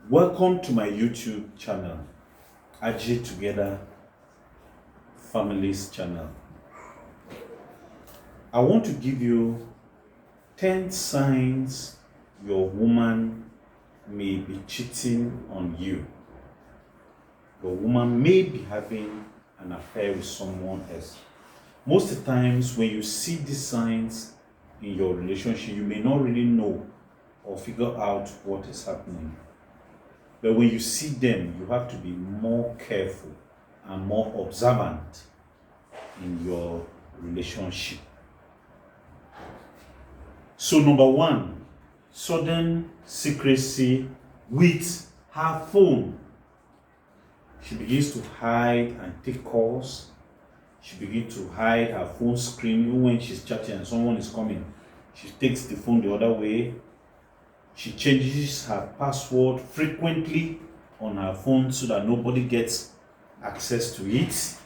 Welcome to my YouTube channel, Ajir-Together Families channel. I want to give you 10 signs your woman may be cheating on you. Your woman may be having an affair with someone else. Most of the times when you see these signs in your relationship, you may not really know or figure out what is happening. But when you see them, you have to be more careful and more observant in your relationship. So number one, sudden secrecy with her phone. She begins to hide and take calls. She begins to hide her phone screen even when she's chatting and someone is coming. She takes the phone the other way. She changes her password frequently on her phone so that nobody gets access to it.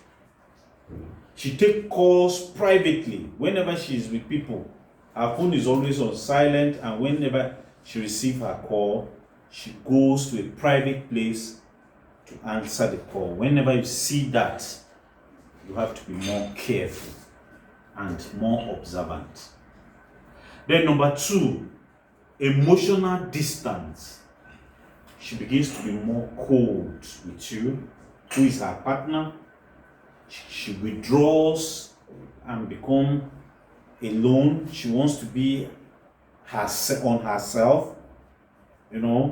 She takes calls privately. Whenever she is with people, her phone is always on silent, and whenever she receives her call, she goes to a private place to answer the call. Whenever you see that, you have to be more careful and more observant. Then number two, emotional distance. She begins to be more cold with you, who is her partner. She withdraws and become alone. She wants to be on herself.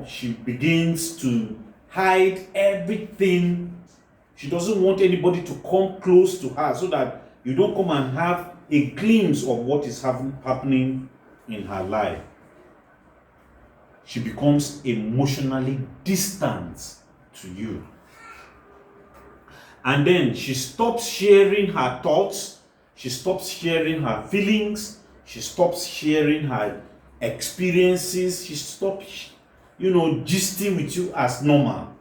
She begins to hide everything. She doesn't want anybody to come close to her so that you don't come and have a glimpse of what is happening in her life. She becomes emotionally distant to you. And then she stops sharing her thoughts. She stops sharing her feelings. She stops sharing her experiences. She stops, gisting with you as normal.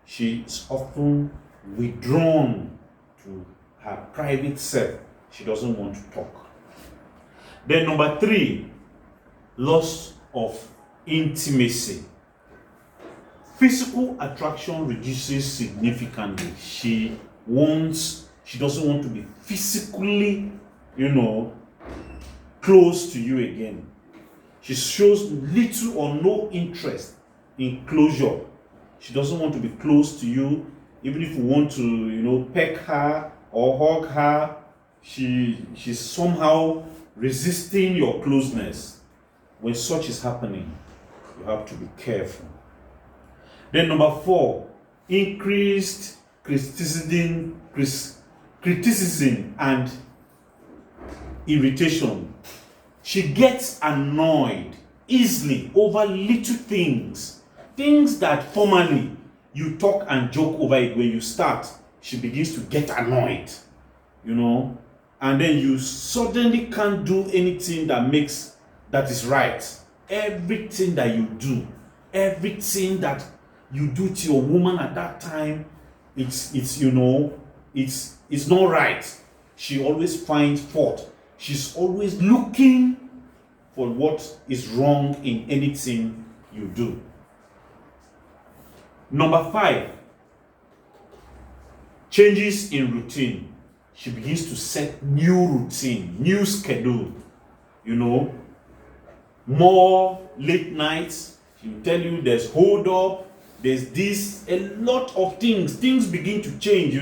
She is often withdrawn to her private self. She doesn't want to talk. Then number three, loss of intimacy. Physical attraction reduces significantly. She doesn't want to be physically, close to you again. She shows little or no interest in closure. She doesn't want to be close to you. Even if you want to, peck her or hug her, she's somehow resisting your closeness. When such is happening, you have to be careful. Then number four, increased criticism and irritation. She gets annoyed easily over little things that formerly you talk and joke over it. When you start, she begins to get annoyed, and then you suddenly can't do anything that is right. Everything that you do to your woman at that time, it's not right. She always finds fault. She's always looking for what is wrong in anything you do. Number five, changes in routine. She begins to set new routine, new schedule, more late nights. She will tell you there's hold up, there's this, a lot of things. Things begin to change,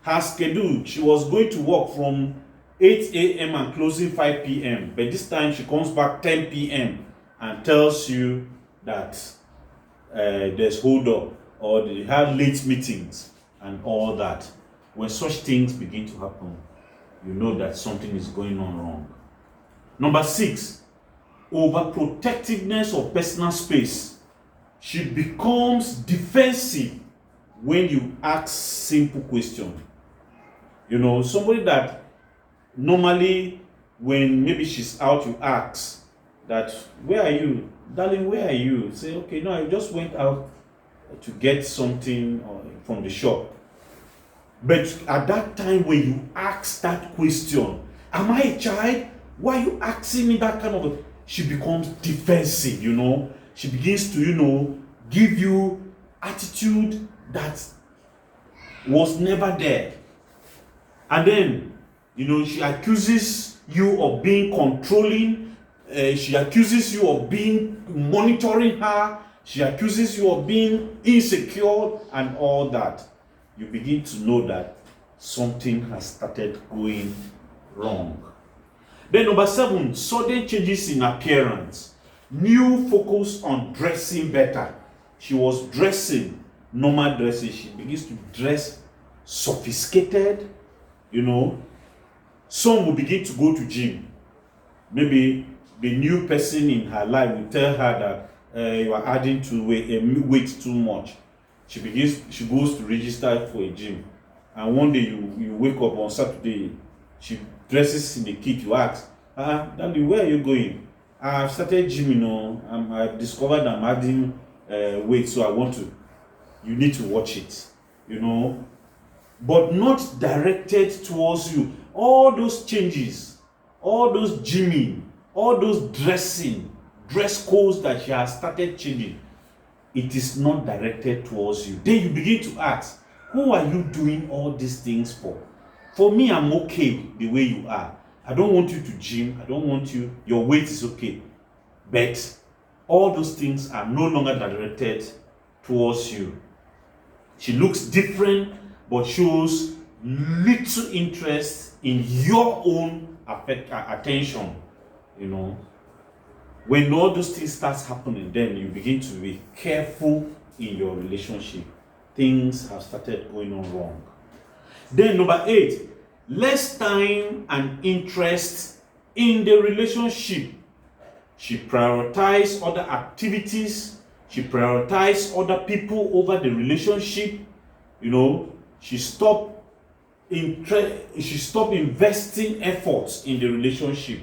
Her schedule, she was going to work from 8 a.m. and closing 5 p.m. But this time she comes back 10 p.m. and tells you that there's hold up or they have late meetings and all that. When such things begin to happen, you know that something is going on wrong. Number six, overprotectiveness of personal space. She becomes defensive when you ask simple questions. Somebody that normally when maybe she's out, you ask that, where are you? Darling, where are you? Say, okay, no, I just went out to get something from the shop. But at that time when you ask that question, am I a child? Why are you asking me that kind of she becomes defensive, She begins to, give you attitude that was never there. And then, she accuses you of being controlling. She accuses you of being monitoring her. She accuses you of being insecure and all that. You begin to know that something has started going wrong. Then number 7, sudden changes in appearance. New focus on dressing better. She was dressing normal dresses. She begins to dress sophisticated. Some will begin to go to gym. Maybe the new person in her life will tell her that you are adding to weight too much. She goes to register for a gym. And one day you wake up on Saturday, she dresses in the kit. You ask, Daddy, where are you going? I've started gymming, I've discovered I'm adding weight, so I want to. You need to watch it, but not directed towards you. All those changes, all those gymming, all those dress codes that she has started changing, it is not directed towards you. Then you begin to ask, who are you doing all these things for? For me, I'm okay the way you are. I don't want you to gym. I don't want you. Your weight is okay. But all those things are no longer directed towards you. She looks different, but shows little interest in your own attention. When all those things start happening, then you begin to be careful in your relationship. Things have started going on wrong. Then number 8, less time and interest in the relationship. She prioritized other activities. She prioritized other people over the relationship. She stopped investing efforts in the relationship.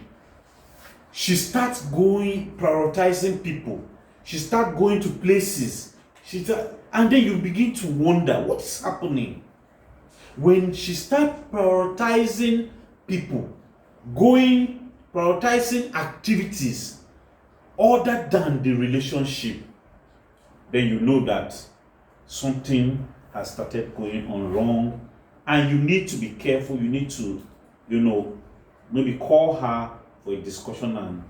She starts prioritizing people. She starts going to places. And then you begin to wonder what is happening. When she starts prioritizing people, prioritizing activities other than the relationship, then you know that something has started going on wrong, and you need to be careful. You need to, maybe call her for a discussion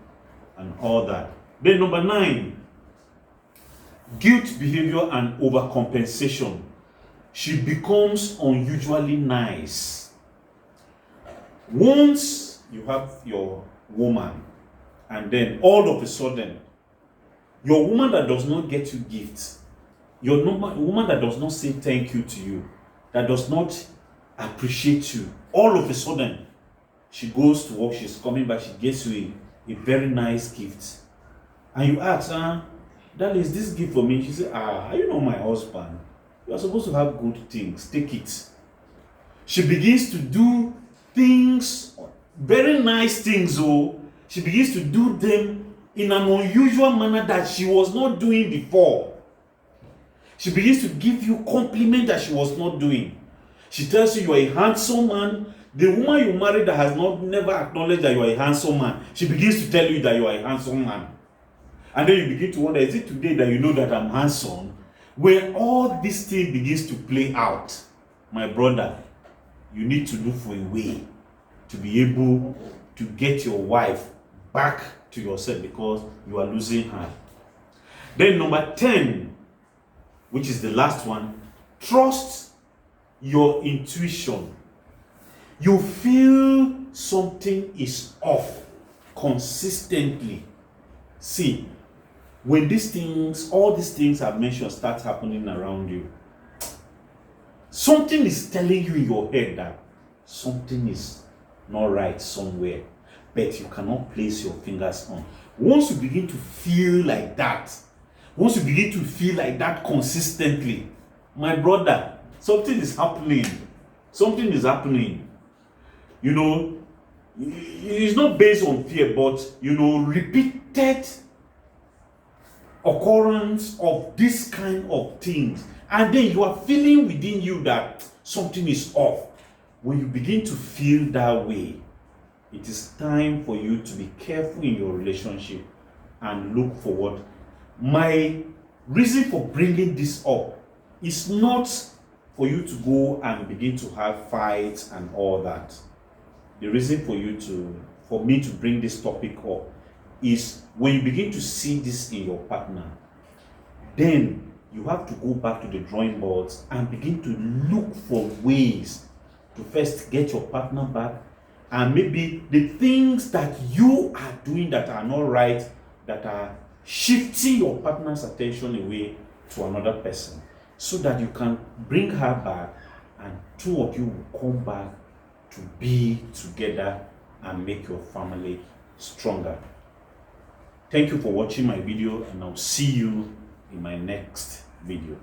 and all that. Then number 9, guilt behavior and overcompensation. She becomes unusually nice. Once you have your woman, and then all of a sudden, your woman that does not get you gifts, your woman that does not say thank you to you, that does not appreciate you, all of a sudden, she goes to work, she's coming back, she gets you a very nice gift. And you ask, Daddy, is this gift for me? She says, are you not my husband? You are supposed to have good things. Take it. She begins to do things, very nice things. She begins to do them in an unusual manner that she was not doing before. She begins to give you compliment that she was not doing. She tells you are a handsome man. The woman you married that has never acknowledged that you are a handsome man, she begins to tell you that you are a handsome man. And then you begin to wonder, is it today that you know that I'm handsome? When all this thing begins to play out, my brother, you need to look for a way to be able to get your wife back to yourself, because you are losing her. Then number 10, which is the last one, trust your intuition. You feel something is off consistently. See, when all these things I've mentioned start happening around you, something is telling you in your head that something is not right somewhere, but you cannot place your fingers on. Once you begin to feel like that, consistently, my brother, something is happening. Something is happening. It's not based on fear, but repeated occurrence of this kind of things, and then you are feeling within you that something is off. When you begin to feel that way, it is time for you to be careful in your relationship and look forward. My reason for bringing this up is not for you to go and begin to have fights and all that. The reason for me to bring this topic up is when you begin to see this in your partner, then you have to go back to the drawing boards and begin to look for ways to first get your partner back, and maybe the things that you are doing that are not right, that are shifting your partner's attention away to another person, so that you can bring her back and two of you will come back to be together and make your family stronger. Thank you for watching my video, and I'll see you in my next video.